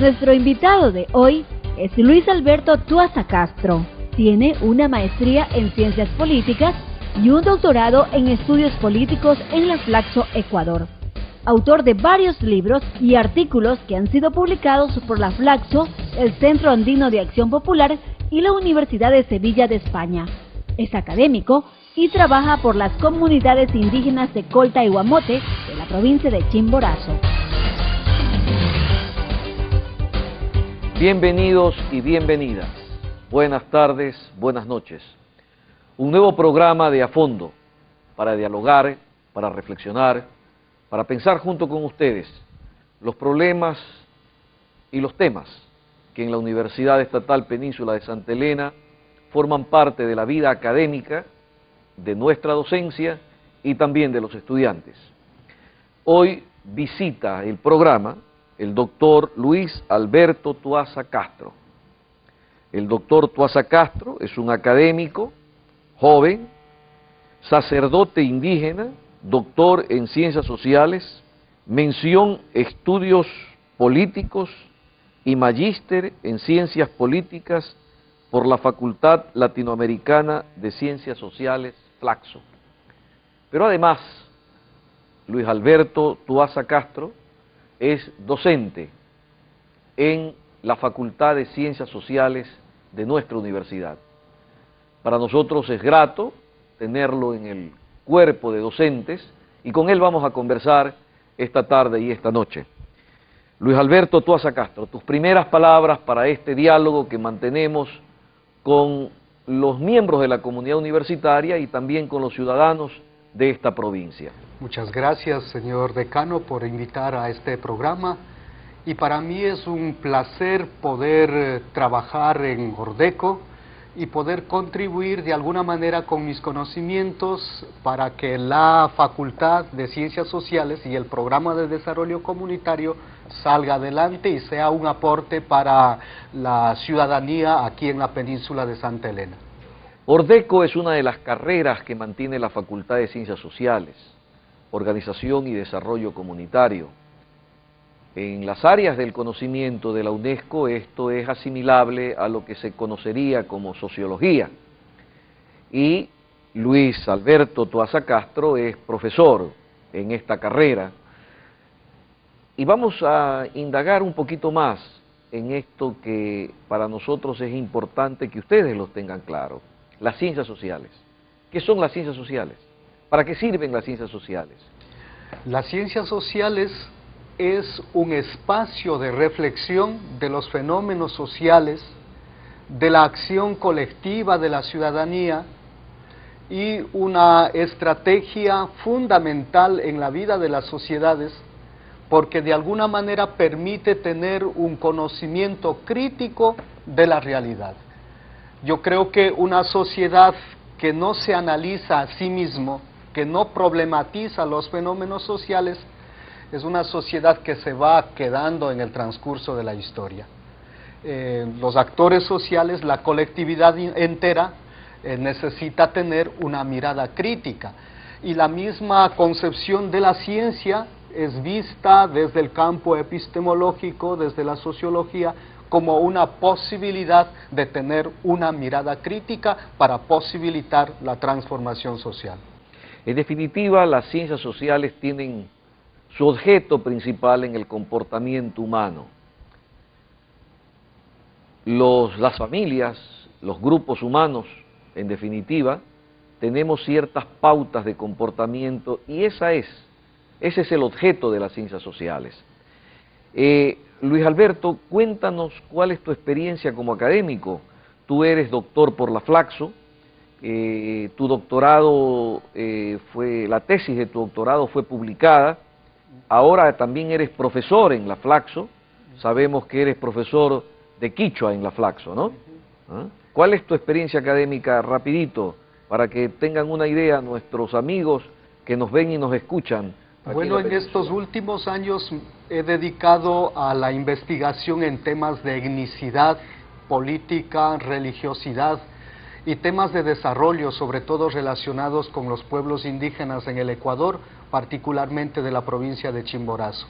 Nuestro invitado de hoy es Luis Alberto Tuaza Castro. Tiene una maestría en Ciencias Políticas y un doctorado en Estudios Políticos en la Flaxo, Ecuador. Autor de varios libros y artículos que han sido publicados por la Flaxo, el Centro Andino de Acción Popular y la Universidad de Sevilla de España. Es académico y trabaja por las comunidades indígenas de Colta y Guamote de la provincia de Chimborazo. Bienvenidos y bienvenidas. Buenas tardes, buenas noches. Un nuevo programa de A Fondo para dialogar, para reflexionar, para pensar junto con ustedes los problemas y los temas que en la Universidad Estatal Península de Santa Elena forman parte de la vida académica, de nuestra docencia y también de los estudiantes. Hoy visita el programa el doctor Luis Alberto Tuaza Castro. El doctor Tuaza Castro es un académico, joven, sacerdote indígena, doctor en Ciencias Sociales, mención Estudios Políticos y magíster en Ciencias Políticas por la Facultad Latinoamericana de Ciencias Sociales, Flaxo. Pero además, Luis Alberto Tuaza Castro es docente en la Facultad de Ciencias Sociales de nuestra universidad. Para nosotros es grato tenerlo en el cuerpo de docentes y con él vamos a conversar esta tarde y esta noche. Luis Alberto Tuaza Castro, tus primeras palabras para este diálogo que mantenemos con los miembros de la comunidad universitaria y también con los ciudadanos de esta provincia. Muchas gracias, señor decano, por invitar a este programa. Y para mí es un placer poder trabajar en Ordeco y poder contribuir de alguna manera con mis conocimientos para que la Facultad de Ciencias Sociales y el Programa de Desarrollo Comunitario salga adelante y sea un aporte para la ciudadanía aquí en la península de Santa Elena. Ordeco es una de las carreras que mantiene la Facultad de Ciencias Sociales, Organización y Desarrollo Comunitario. En las áreas del conocimiento de la UNESCO esto es asimilable a lo que se conocería como sociología. Y Luis Alberto Tuaza Castro es profesor en esta carrera. Y vamos a indagar un poquito más en esto que para nosotros es importante que ustedes lo tengan claro. Las ciencias sociales. ¿Qué son las ciencias sociales? ¿Para qué sirven las ciencias sociales? Las ciencias sociales es un espacio de reflexión de los fenómenos sociales, de la acción colectiva de la ciudadanía y una estrategia fundamental en la vida de las sociedades porque de alguna manera permite tener un conocimiento crítico de la realidad. Yo creo que una sociedad que no se analiza a sí mismo, que no problematiza los fenómenos sociales, es una sociedad que se va quedando en el transcurso de la historia. Los actores sociales, la colectividad entera, necesita tener una mirada crítica. Y la misma concepción de la ciencia es vista desde el campo epistemológico, desde la sociología, como una posibilidad de tener una mirada crítica para posibilitar la transformación social. En definitiva, las ciencias sociales tienen su objeto principal en el comportamiento humano. Las familias, los grupos humanos, en definitiva, tenemos ciertas pautas de comportamiento y ese es el objeto de las ciencias sociales. Luis Alberto, cuéntanos cuál es tu experiencia como académico. Tú eres doctor por la Flaxo, tu doctorado la tesis de tu doctorado fue publicada, ahora también eres profesor en la Flaxo, sabemos que eres profesor de Quichua en la Flaxo, ¿no? ¿Cuál es tu experiencia académica, rapidito, para que tengan una idea nuestros amigos que nos ven y nos escuchan? Bueno, en estos últimos años he dedicado a la investigación en temas de etnicidad, política, religiosidad y temas de desarrollo, sobre todo relacionados con los pueblos indígenas en el Ecuador, particularmente de la provincia de Chimborazo.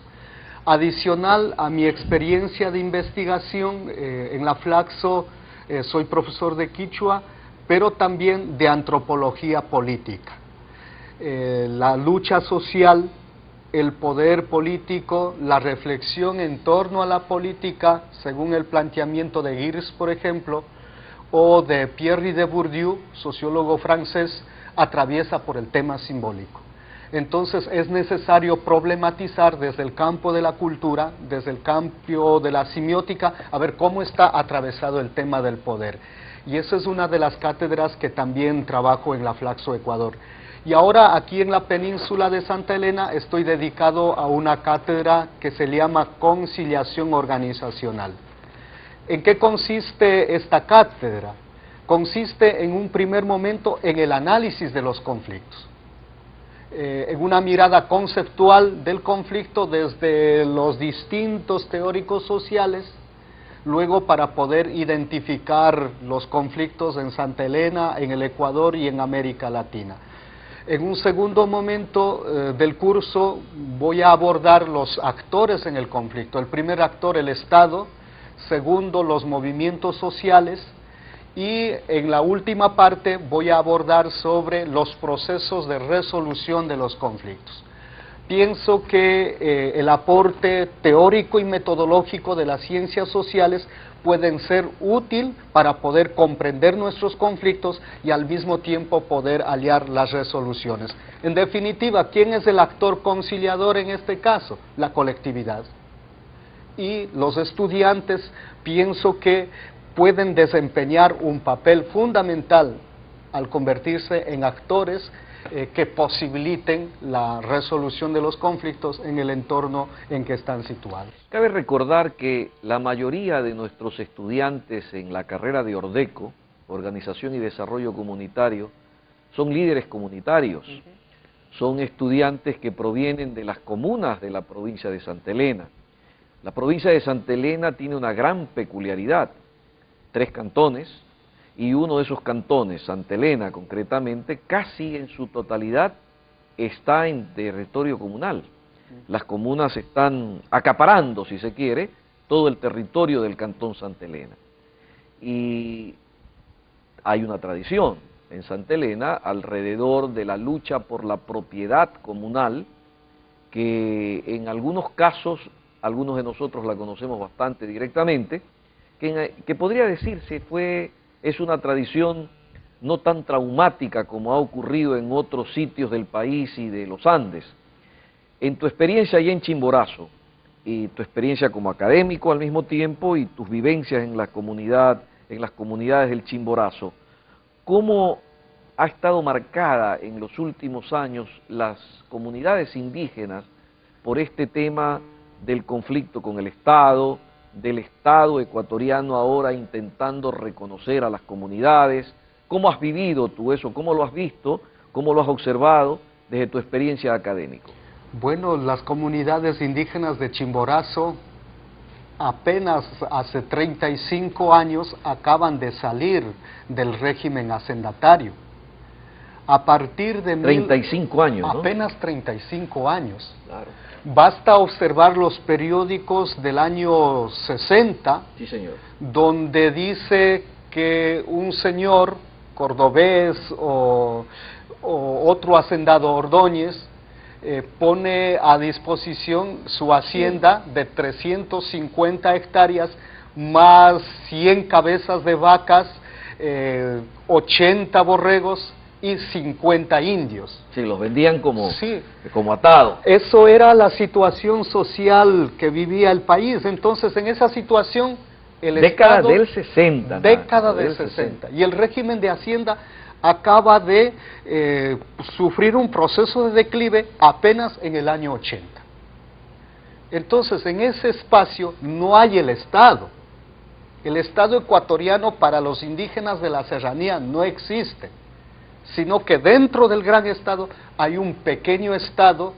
Adicional a mi experiencia de investigación en la Flaxo, soy profesor de Quichua, pero también de antropología política. La lucha social, el poder político, la reflexión en torno a la política, según el planteamiento de Girs, por ejemplo, o de Pierre de Bourdieu, sociólogo francés, atraviesa por el tema simbólico. Entonces es necesario problematizar desde el campo de la cultura, desde el campo de la semiótica, a ver cómo está atravesado el tema del poder. Y esa es una de las cátedras que también trabajo en la Flaxo Ecuador. Y ahora aquí en la península de Santa Elena estoy dedicado a una cátedra que se llama Conciliación Organizacional. ¿En qué consiste esta cátedra? Consiste en un primer momento en el análisis de los conflictos, en una mirada conceptual del conflicto desde los distintos teóricos sociales, luego para poder identificar los conflictos en Santa Elena, en el Ecuador y en América Latina. En un segundo momento del curso voy a abordar los actores en el conflicto. El primer actor, el Estado; segundo, los movimientos sociales; y en la última parte voy a abordar sobre los procesos de resolución de los conflictos. Pienso que el aporte teórico y metodológico de las ciencias sociales pueden ser útil para poder comprender nuestros conflictos y al mismo tiempo poder hallar las resoluciones. En definitiva, ¿quién es el actor conciliador en este caso? La colectividad. Y los estudiantes pienso que pueden desempeñar un papel fundamental al convertirse en actores que posibiliten la resolución de los conflictos en el entorno en que están situados. Cabe recordar que la mayoría de nuestros estudiantes en la carrera de Ordeco, Organización y Desarrollo Comunitario, son líderes comunitarios, son estudiantes que provienen de las comunas de la provincia de Santa Elena. La provincia de Santa Elena tiene una gran peculiaridad: 3 cantones, y uno de esos cantones, Santa Elena concretamente, casi en su totalidad está en territorio comunal. Las comunas están acaparando, si se quiere, todo el territorio del cantón Santa Elena. Y hay una tradición en Santa Elena alrededor de la lucha por la propiedad comunal, que en algunos casos, algunos de nosotros la conocemos bastante directamente, que podría decirse es una tradición no tan traumática como ha ocurrido en otros sitios del país y de los Andes. En tu experiencia allá en Chimborazo, y tu experiencia como académico al mismo tiempo, y tus vivencias en las comunidades del Chimborazo, ¿cómo ha estado marcada en los últimos años las comunidades indígenas por este tema del conflicto con el Estado, del Estado ecuatoriano ahora intentando reconocer a las comunidades? ¿Cómo has vivido tú eso? ¿Cómo lo has visto? ¿Cómo lo has observado desde tu experiencia académica? Bueno, las comunidades indígenas de Chimborazo apenas hace 35 años acaban de salir del régimen hacendatario. A partir de 35 años, ¿no? Apenas 35 años. Claro. Basta observar los periódicos del año 60, Sí, señor. donde dice que un señor cordobés o otro hacendado Ordóñez pone a disposición su hacienda de 350 hectáreas más 100 cabezas de vacas, 80 borregos y 50 indios. Sí, los vendían como, Sí. como atados. Eso era la situación social que vivía el país. Entonces, en esa situación, el Década Estado... del 60. Década del 60. Y el régimen de Hacienda acaba de sufrir un proceso de declive apenas en el año 80. Entonces, en ese espacio no hay el Estado. El Estado ecuatoriano para los indígenas de la serranía no existe, sino que dentro del gran Estado hay un pequeño Estado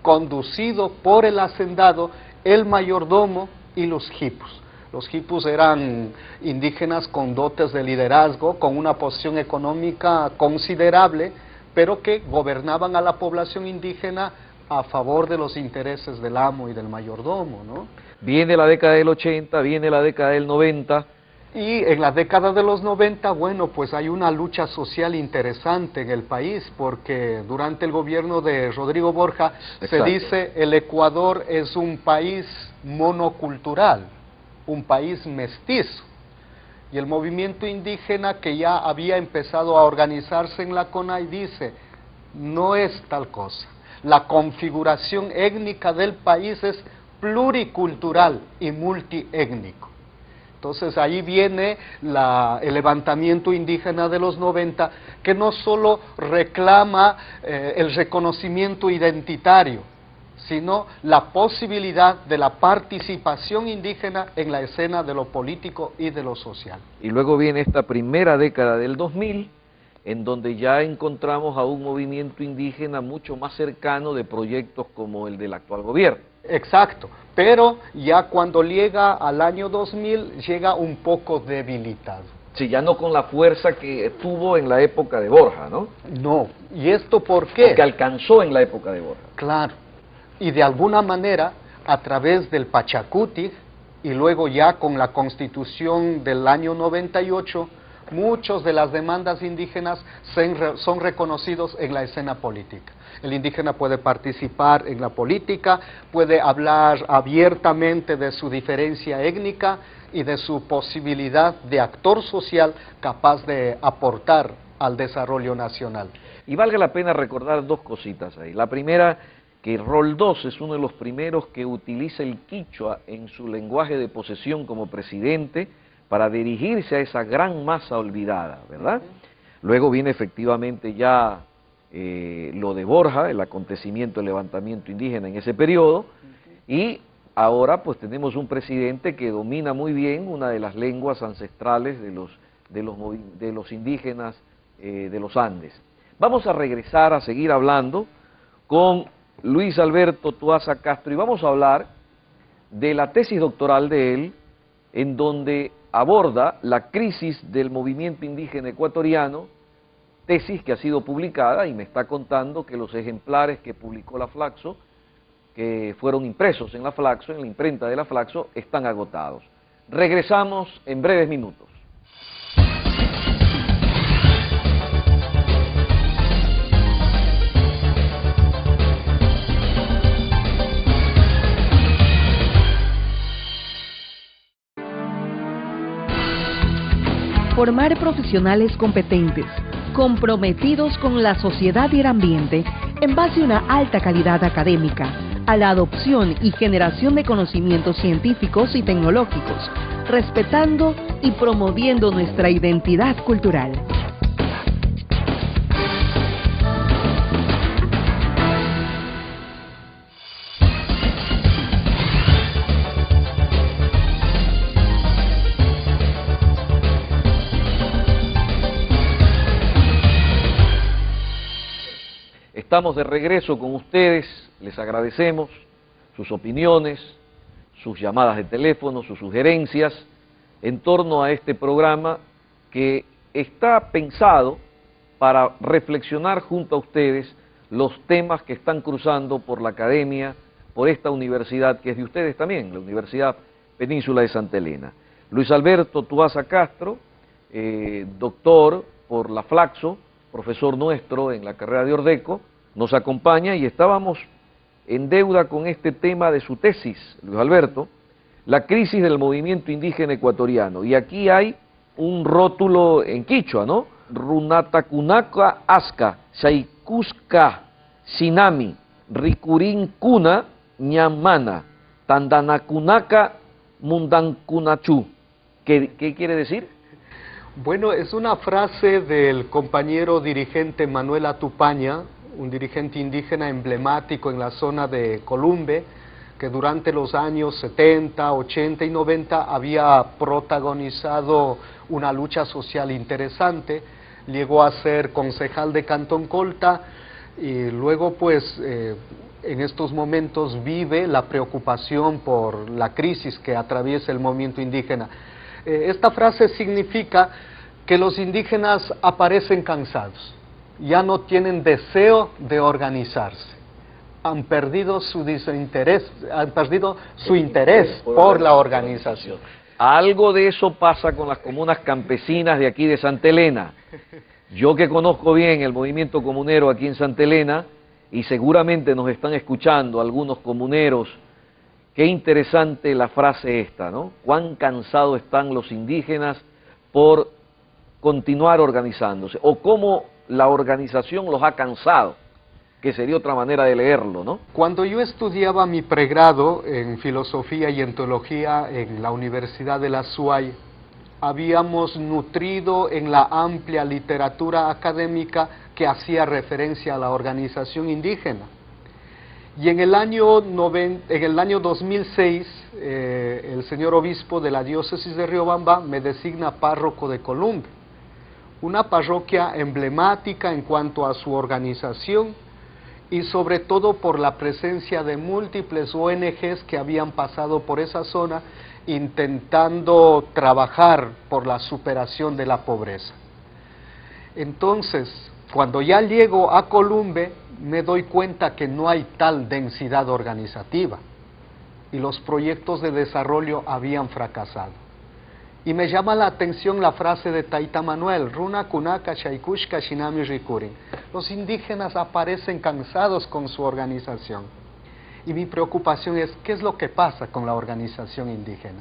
conducido por el hacendado, el mayordomo y los jipus. Los jipus eran indígenas con dotes de liderazgo, con una posición económica considerable, pero que gobernaban a la población indígena a favor de los intereses del amo y del mayordomo, ¿no? Viene la década del 80, viene la década del 90. Y en la década de los 90, bueno, pues hay una lucha social interesante en el país, porque durante el gobierno de Rodrigo Borja se dice el Ecuador es un país monocultural, un país mestizo. Y el movimiento indígena, que ya había empezado a organizarse en la CONAI, dice, no es tal cosa. La configuración étnica del país es pluricultural y multiétnico. Entonces ahí viene el levantamiento indígena de los 90, que no solo reclama el reconocimiento identitario, sino la posibilidad de la participación indígena en la escena de lo político y de lo social. Y luego viene esta primera década del 2000, en donde ya encontramos a un movimiento indígena mucho más cercano de proyectos como el del actual gobierno. Exacto, pero ya cuando llega al año 2000, llega un poco debilitado. Sí, ya no con la fuerza que tuvo en la época de Borja, ¿no? No, ¿y esto por qué? Que alcanzó en la época de Borja. Claro, y de alguna manera, a través del Pachacuti, y luego ya con la Constitución del año 98, muchas de las demandas indígenas son reconocidos en la escena política. El indígena puede participar en la política, puede hablar abiertamente de su diferencia étnica y de su posibilidad de actor social capaz de aportar al desarrollo nacional. Y valga la pena recordar dos cositas ahí. La primera, que Roldós es uno de los primeros que utiliza el quichua en su lenguaje de posesión como presidente para dirigirse a esa gran masa olvidada, ¿verdad? Luego viene efectivamente ya lo de Borja, el acontecimiento, el levantamiento indígena en ese periodo, y ahora pues tenemos un presidente que domina muy bien una de las lenguas ancestrales de los indígenas de los Andes. Vamos a regresar a seguir hablando con Luis Alberto Tuasa Castro y vamos a hablar de la tesis doctoral de él, en donde aborda la crisis del movimiento indígena ecuatoriano, tesis que ha sido publicada y me está contando que los ejemplares que publicó la Flaxo, que fueron impresos en la Flaxo, en la imprenta de la Flaxo, están agotados. Regresamos en breves minutos. Formar profesionales competentes, comprometidos con la sociedad y el ambiente, en base a una alta calidad académica, a la adopción y generación de conocimientos científicos y tecnológicos, respetando y promoviendo nuestra identidad cultural. Estamos de regreso con ustedes, les agradecemos sus opiniones, sus llamadas de teléfono, sus sugerencias en torno a este programa que está pensado para reflexionar junto a ustedes los temas que están cruzando por la academia, por esta universidad que es de ustedes también, la Universidad Península de Santa Elena. Luis Alberto Tuasa Castro, doctor por la Flaxo, profesor nuestro en la carrera de Ordeco, nos acompaña y estábamos en deuda con este tema de su tesis, Luis Alberto, la crisis del movimiento indígena ecuatoriano. Y aquí hay un rótulo en quichua, ¿no? Runatakunaka Aska, Shaikuska, Sinami, Rikurin Kuna, Ñamana, Tandanakunaka, Mundankunachu. ¿Qué quiere decir? Bueno, es una frase del compañero dirigente Manuel Atupaña, un dirigente indígena emblemático en la zona de Columbe, que durante los años 70, 80 y 90 había protagonizado una lucha social interesante, llegó a ser concejal de Cantón Colta y luego pues en estos momentos vive la preocupación por la crisis que atraviesa el movimiento indígena. Esta frase significa que los indígenas aparecen cansados, ya no tienen deseo de organizarse, han perdido su desinterés, han perdido su interés por la organización. Algo de eso pasa con las comunas campesinas de aquí de Santa Elena. Yo que conozco bien el movimiento comunero aquí en Santa Elena, y seguramente nos están escuchando algunos comuneros, qué interesante la frase esta, ¿no? Cuán cansados están los indígenas por continuar organizándose, o cómo la organización los ha cansado, que sería otra manera de leerlo, ¿no? Cuando yo estudiaba mi pregrado en filosofía y en teología en la Universidad de la SUAY, habíamos nutrido en la amplia literatura académica que hacía referencia a la organización indígena. Y en el año 2006, el señor obispo de la diócesis de Riobamba me designa párroco de Columbe, una parroquia emblemática en cuanto a su organización y sobre todo por la presencia de múltiples ONGs que habían pasado por esa zona intentando trabajar por la superación de la pobreza. Entonces, cuando ya llego a Columbe, me doy cuenta que no hay tal densidad organizativa y los proyectos de desarrollo habían fracasado. Y me llama la atención la frase de Taita Manuel, Runa Kunaka Chaikushka Shinami Rikurin. Los indígenas aparecen cansados con su organización. Y mi preocupación es, ¿qué es lo que pasa con la organización indígena?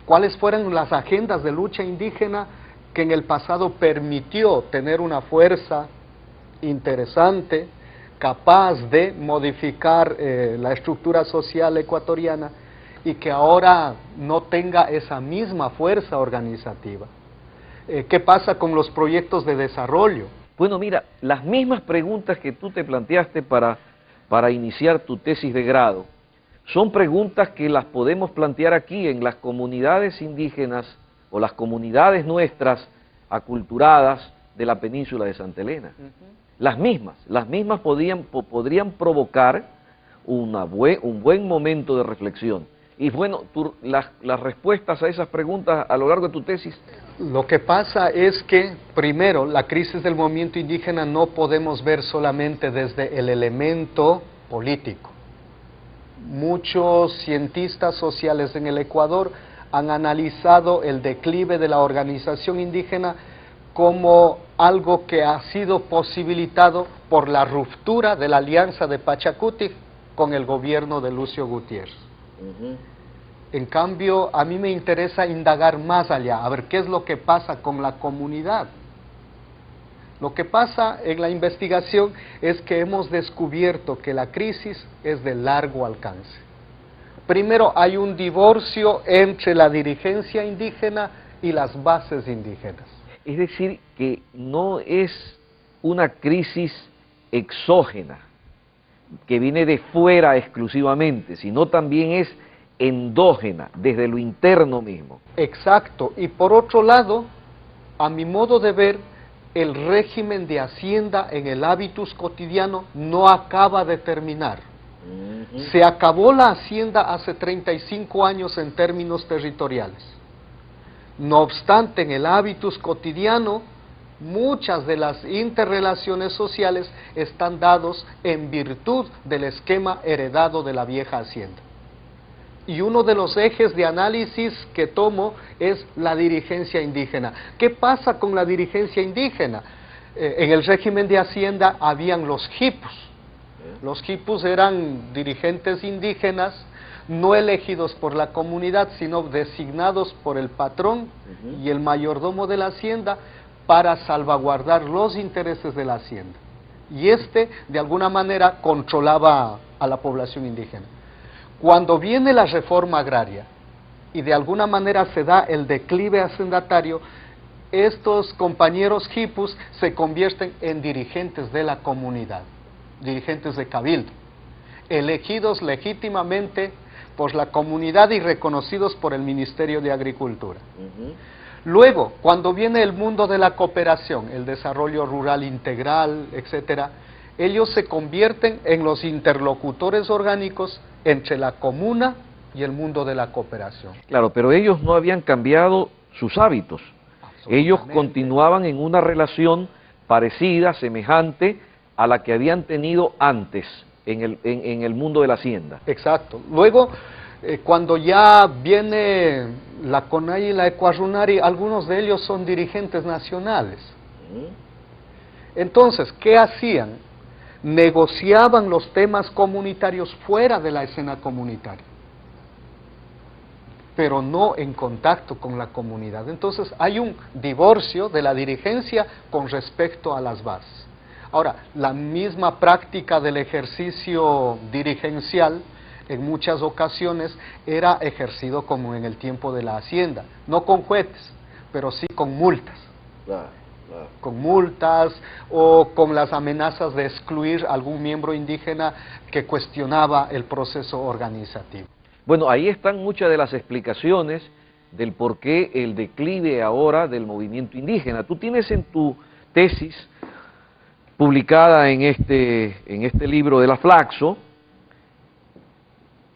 ¿Cuáles fueron las agendas de lucha indígena que en el pasado permitió tener una fuerza interesante, capaz de modificar la estructura social ecuatoriana y que ahora no tenga esa misma fuerza organizativa? ¿Qué pasa con los proyectos de desarrollo? Bueno, mira, las mismas preguntas que tú te planteaste para iniciar tu tesis de grado, son preguntas que las podemos plantear aquí en las comunidades indígenas o las comunidades nuestras aculturadas de la península de Santa Elena. Las mismas podrían provocar un buen momento de reflexión. Y bueno, las respuestas a esas preguntas a lo largo de tu tesis. Lo que pasa es que, primero, la crisis del movimiento indígena no podemos ver solamente desde el elemento político. Muchos cientistas sociales en el Ecuador han analizado el declive de la organización indígena como algo que ha sido posibilitado por la ruptura de la alianza de Pachacuti con el gobierno de Lucio Gutiérrez. En cambio, a mí me interesa indagar más allá, a ver qué es lo que pasa con la comunidad. Lo que pasa en la investigación es que hemos descubierto que la crisis es de largo alcance. Primero, hay un divorcio entre la dirigencia indígena y las bases indígenas. Es decir, que no es una crisis exógena, que viene de fuera exclusivamente, sino también es endógena, desde lo interno mismo. Exacto, y por otro lado, a mi modo de ver, el régimen de Hacienda en el hábitus cotidiano no acaba de terminar. Se acabó la Hacienda hace 35 años en términos territoriales. No obstante, en el hábitus cotidiano, muchas de las interrelaciones sociales están dados en virtud del esquema heredado de la vieja Hacienda. Y uno de los ejes de análisis que tomo es la dirigencia indígena. ¿Qué pasa con la dirigencia indígena? En el régimen de Hacienda habían los jipus. Los jipus eran dirigentes indígenas no elegidos por la comunidad, sino designados por el patrón y el mayordomo de la hacienda para salvaguardar los intereses de la hacienda. Y de alguna manera, controlaba a la población indígena. Cuando viene la reforma agraria y de alguna manera se da el declive hacendatario, estos compañeros jipus se convierten en dirigentes de la comunidad, dirigentes de cabildo, elegidos legítimamente por la comunidad y reconocidos por el Ministerio de Agricultura. Luego, cuando viene el mundo de la cooperación, el desarrollo rural integral, etcétera, ellos se convierten en los interlocutores orgánicos entre la comuna y el mundo de la cooperación. Claro, pero ellos no habían cambiado sus hábitos. Ellos continuaban en una relación parecida, semejante a la que habían tenido antes en el mundo de la hacienda. Exacto. Luego, cuando ya viene la CONAI y la Ecuarunari, algunos de ellos son dirigentes nacionales. Entonces, ¿qué hacían? Negociaban los temas comunitarios fuera de la escena comunitaria, pero no en contacto con la comunidad. Entonces hay un divorcio de la dirigencia con respecto a las bases. Ahora, la misma práctica del ejercicio dirigencial en muchas ocasiones era ejercido como en el tiempo de la hacienda, no con jueces, pero sí con multas. Con multas o con las amenazas de excluir a algún miembro indígena que cuestionaba el proceso organizativo. Bueno, ahí están muchas de las explicaciones del por qué el declive ahora del movimiento indígena. Tú tienes en tu tesis, publicada en este libro de la Flaxo,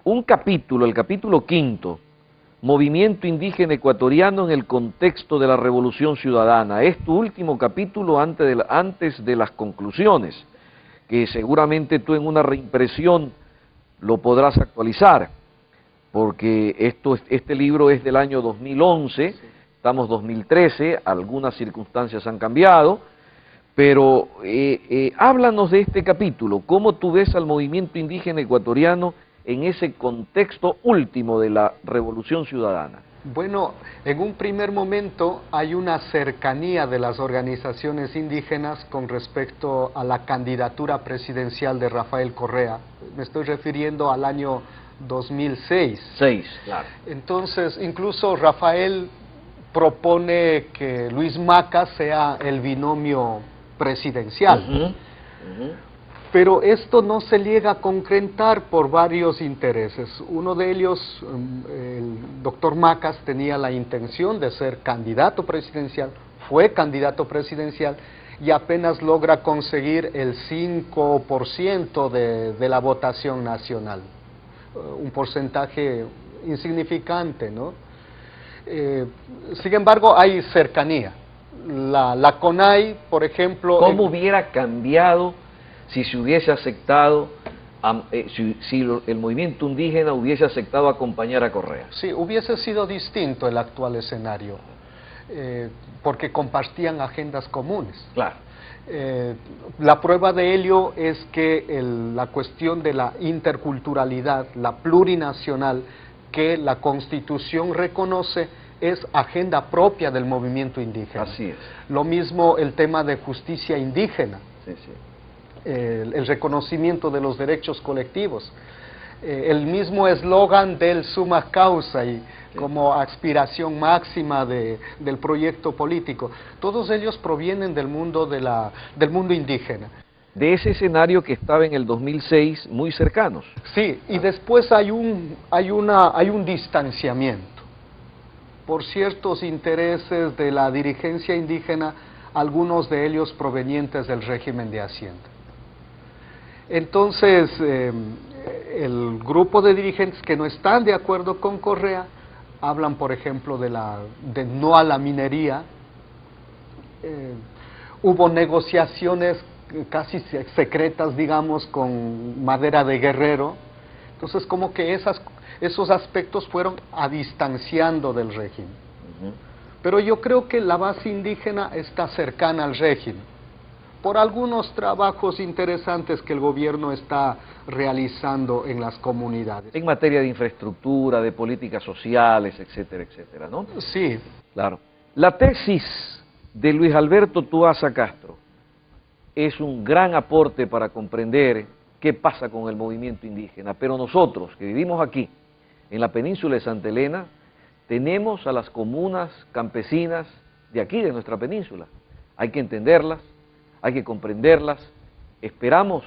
un capítulo, el capítulo 5, Movimiento Indígena Ecuatoriano en el contexto de la Revolución Ciudadana. Es tu último capítulo antes de las conclusiones, que seguramente tú en una reimpresión lo podrás actualizar, porque este libro es del año 2011, sí. Estamos 2013, algunas circunstancias han cambiado, pero háblanos de este capítulo, ¿cómo tú ves al movimiento indígena ecuatoriano en ese contexto último de la Revolución Ciudadana? Bueno, en un primer momento hay una cercanía de las organizaciones indígenas con respecto a la candidatura presidencial de Rafael Correa. Me estoy refiriendo al año 2006. Claro. Entonces, incluso Rafael propone que Luis Maca sea el binomio presidencial. Pero esto no se llega a concretar por varios intereses. Uno de ellos, el doctor Macas, tenía la intención de ser candidato presidencial, fue candidato presidencial y apenas logra conseguir el 5% de la votación nacional. Un porcentaje insignificante, ¿no? Sin embargo, hay cercanía. La CONAI, por ejemplo... ¿Cómo hubiera cambiado si se hubiese aceptado, si el movimiento indígena hubiese aceptado acompañar a Correa? Sí, hubiese sido distinto el actual escenario, porque compartían agendas comunes. Claro. La prueba de ello es que la cuestión de la interculturalidad, la plurinacional, que la Constitución reconoce, es agenda propia del movimiento indígena. Así es. Lo mismo el tema de justicia indígena. Sí, sí. El reconocimiento de los derechos colectivos, el mismo eslogan del summa causa y como aspiración máxima del proyecto político, todos ellos provienen del mundo del mundo indígena. De ese escenario que estaba en el 2006 muy cercanos. Sí, y después hay un distanciamiento por ciertos intereses de la dirigencia indígena, algunos de ellos provenientes del régimen de Hacienda. Entonces, el grupo de dirigentes que no están de acuerdo con Correa hablan, por ejemplo, de no a la minería. Hubo negociaciones casi secretas, digamos, con Madera de Guerrero. Entonces, como que esos aspectos fueron distanciando del régimen. Pero yo creo que la base indígena está cercana al régimen, por algunos trabajos interesantes que el gobierno está realizando en las comunidades. En materia de infraestructura, de políticas sociales, etcétera, etcétera, ¿no? Sí. Claro. La tesis de Luis Alberto Tuasa Castro es un gran aporte para comprender qué pasa con el movimiento indígena, pero nosotros que vivimos aquí, en la península de Santa Elena, tenemos a las comunas campesinas de aquí, de nuestra península. Hay que entenderlas, hay que comprenderlas, esperamos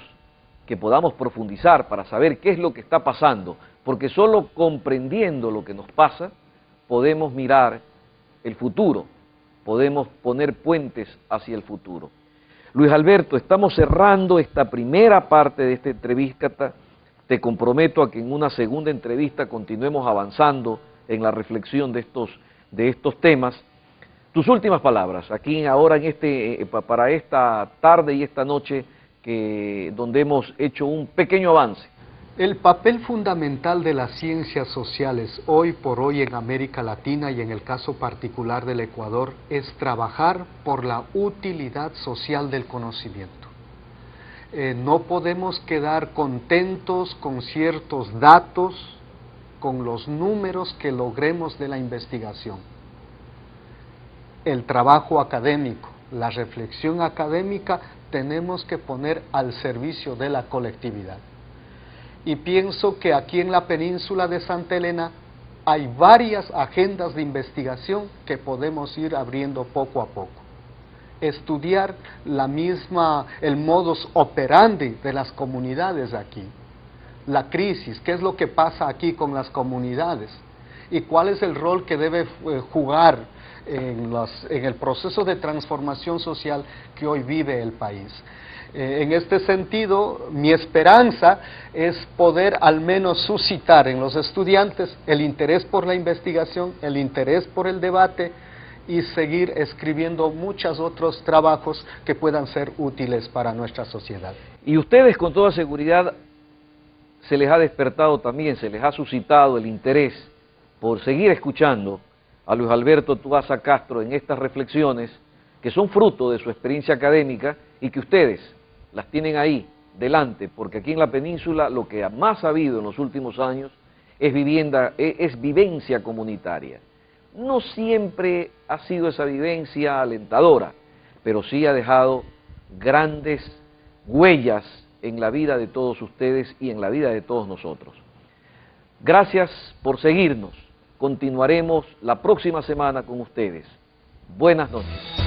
que podamos profundizar para saber qué es lo que está pasando, porque solo comprendiendo lo que nos pasa, podemos mirar el futuro, podemos poner puentes hacia el futuro. Luis Alberto, estamos cerrando esta primera parte de esta entrevista, te comprometo a que en una segunda entrevista continuemos avanzando en la reflexión de estos temas. Tus últimas palabras, aquí ahora para esta tarde y esta noche, donde hemos hecho un pequeño avance. El papel fundamental de las ciencias sociales hoy por hoy en América Latina y en el caso particular del Ecuador es trabajar por la utilidad social del conocimiento. No podemos quedar contentos con ciertos datos, con los números que logremos de la investigación. El trabajo académico, la reflexión académica, tenemos que poner al servicio de la colectividad. Y pienso que aquí en la península de Santa Elena hay varias agendas de investigación que podemos ir abriendo poco a poco. Estudiar el modus operandi de las comunidades aquí, la crisis, qué es lo que pasa aquí con las comunidades y cuál es el rol que debe jugar en el proceso de transformación social que hoy vive el país. En este sentido, mi esperanza es poder al menos suscitar en los estudiantes el interés por la investigación, el interés por el debate y seguir escribiendo muchos otros trabajos que puedan ser útiles para nuestra sociedad. Y ustedes con toda seguridad se les ha despertado también, se les ha suscitado el interés por seguir escuchando a Luis Alberto Tuasa Castro en estas reflexiones que son fruto de su experiencia académica y que ustedes las tienen ahí, delante, porque aquí en la península lo que más ha habido en los últimos años es vivencia comunitaria. No siempre ha sido esa vivencia alentadora, pero sí ha dejado grandes huellas en la vida de todos ustedes y en la vida de todos nosotros. Gracias por seguirnos. Continuaremos la próxima semana con ustedes. Buenas noches.